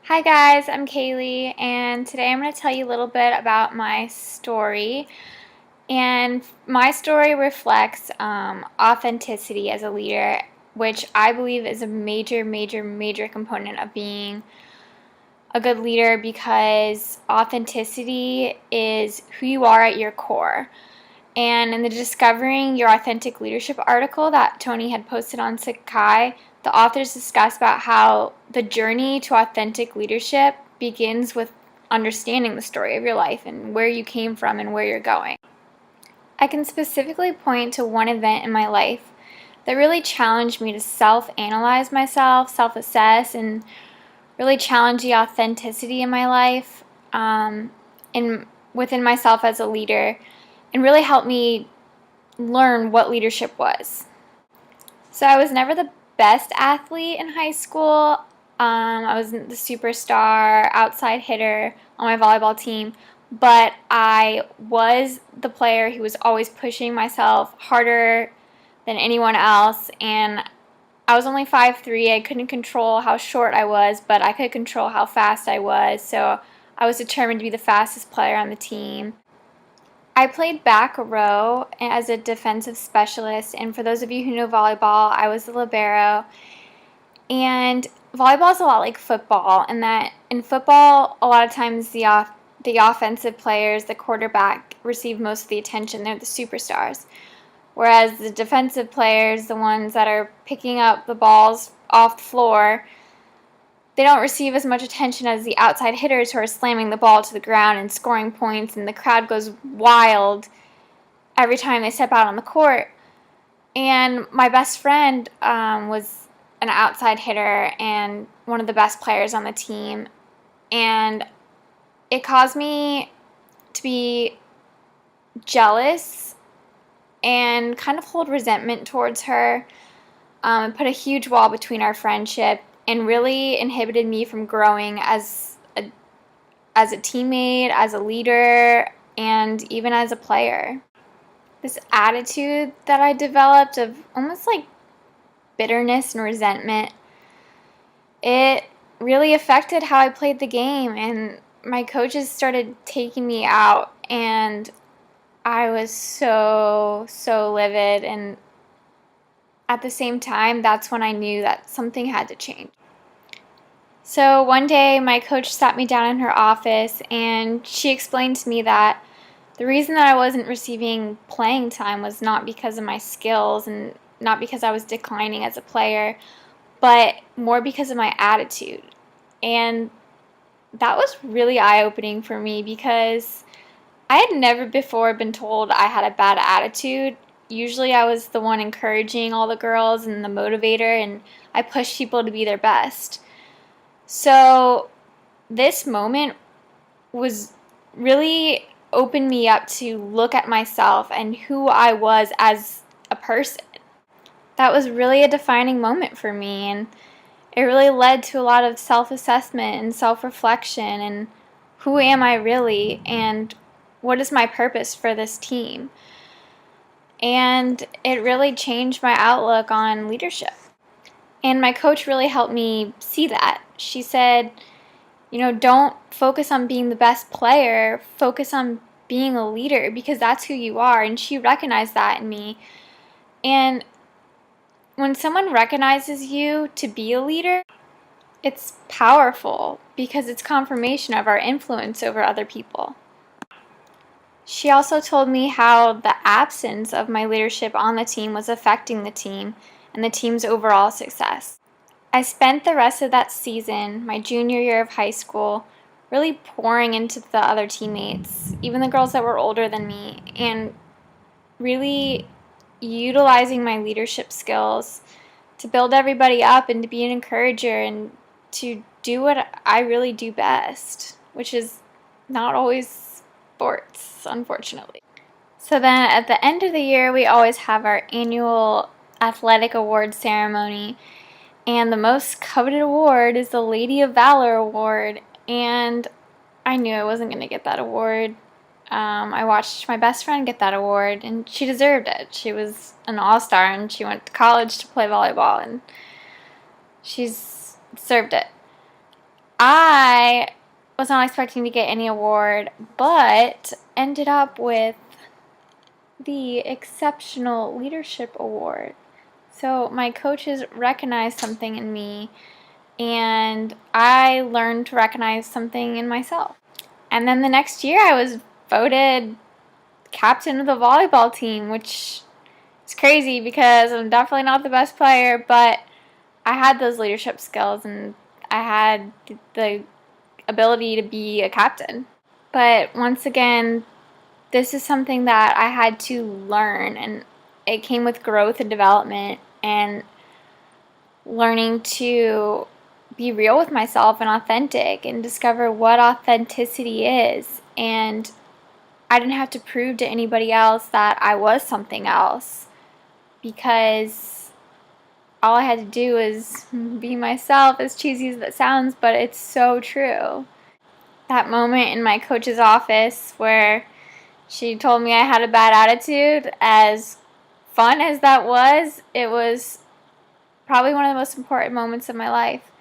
Hi guys, I'm Kaylee, and today I'm going to tell you a little bit about my story. And my story reflects authenticity as a leader, which I believe is a major component of being a good leader because authenticity is who you are at your core. And in the Discovering Your Authentic Leadership article that Tony had posted on Sakai, the authors discuss about how the journey to authentic leadership begins with understanding the story of your life and where you came from and where you're going. I can specifically point to one event in my life that really challenged me to self-analyze myself, self-assess, and really challenge the authenticity in my life within myself as a leader, and really helped me learn what leadership was. So I was never the best athlete in high school. I wasn't the superstar outside hitter on my volleyball team, but I was the player who was always pushing myself harder than anyone else, and I was only 5'3". I couldn't control how short I was, but I could control how fast I was, so I was determined to be the fastest player on the team. I played back row as a defensive specialist, and for those of you who know volleyball, I was the libero. And volleyball is a lot like football, in that in football, a lot of times the offensive players, the quarterback, receive most of the attention. They're the superstars. Whereas the defensive players, the ones that are picking up the balls off the floor, they don't receive as much attention as the outside hitters who are slamming the ball to the ground and scoring points, and the crowd goes wild every time they step out on the court. And my best friend was an outside hitter and one of the best players on the team, and it caused me to be jealous and kind of hold resentment towards her. It put a huge wall between our friendship and really inhibited me from growing as a teammate, as a leader, and even as a player. This attitude that I developed of almost like bitterness and resentment, it really affected how I played the game, and my coaches started taking me out, and I was so livid, and at the same time, that's when I knew that something had to change. So one day, my coach sat me down in her office, and she explained to me that the reason that I wasn't receiving playing time was not because of my skills and not because I was declining as a player, but more because of my attitude. And that was really eye-opening for me because I had never before been told I had a bad attitude. Usually I was the one encouraging all the girls and the motivator, and I pushed people to be their best. So this moment was really opened me up to look at myself and who I was as a person. That was really a defining moment for me, and it really led to a lot of self-assessment and self-reflection and who am I really and what is my purpose for this team. And it really changed my outlook on leadership. And my coach really helped me see that. She said, don't focus on being the best player, focus on being a leader because that's who you are. And she recognized that in me. And when someone recognizes you to be a leader, it's powerful because it's confirmation of our influence over other people. She also told me how the absence of my leadership on the team was affecting the team and the team's overall success. I spent the rest of that season, my junior year of high school, really pouring into the other teammates, even the girls that were older than me, and really utilizing my leadership skills to build everybody up and to be an encourager and to do what I really do best, which is not always sports, unfortunately. So then at the end of the year, we always have our annual athletic awards ceremony, and the most coveted award is the Lady of Valor award, and I knew I wasn't going to get that award. I watched my best friend get that award, and she deserved it. She was an all-star, and she went to college to play volleyball, and she's deserved it. I was not expecting to get any award, but ended up with the Exceptional Leadership Award. So my coaches recognized something in me, and I learned to recognize something in myself. And then the next year I was voted captain of the volleyball team, which is crazy because I'm definitely not the best player, but I had those leadership skills and I had the ability to be a captain. But once again, this is something that I had to learn, and it came with growth and development and learning to be real with myself and authentic and discover what authenticity is. And I didn't have to prove to anybody else that I was something else, because all I had to do was be myself, as cheesy as that sounds, but it's so true. That moment in my coach's office where she told me I had a bad attitude, as fun as that was, it was probably one of the most important moments of my life.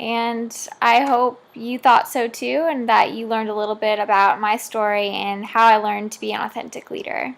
And I hope you thought so too, and that you learned a little bit about my story and how I learned to be an authentic leader.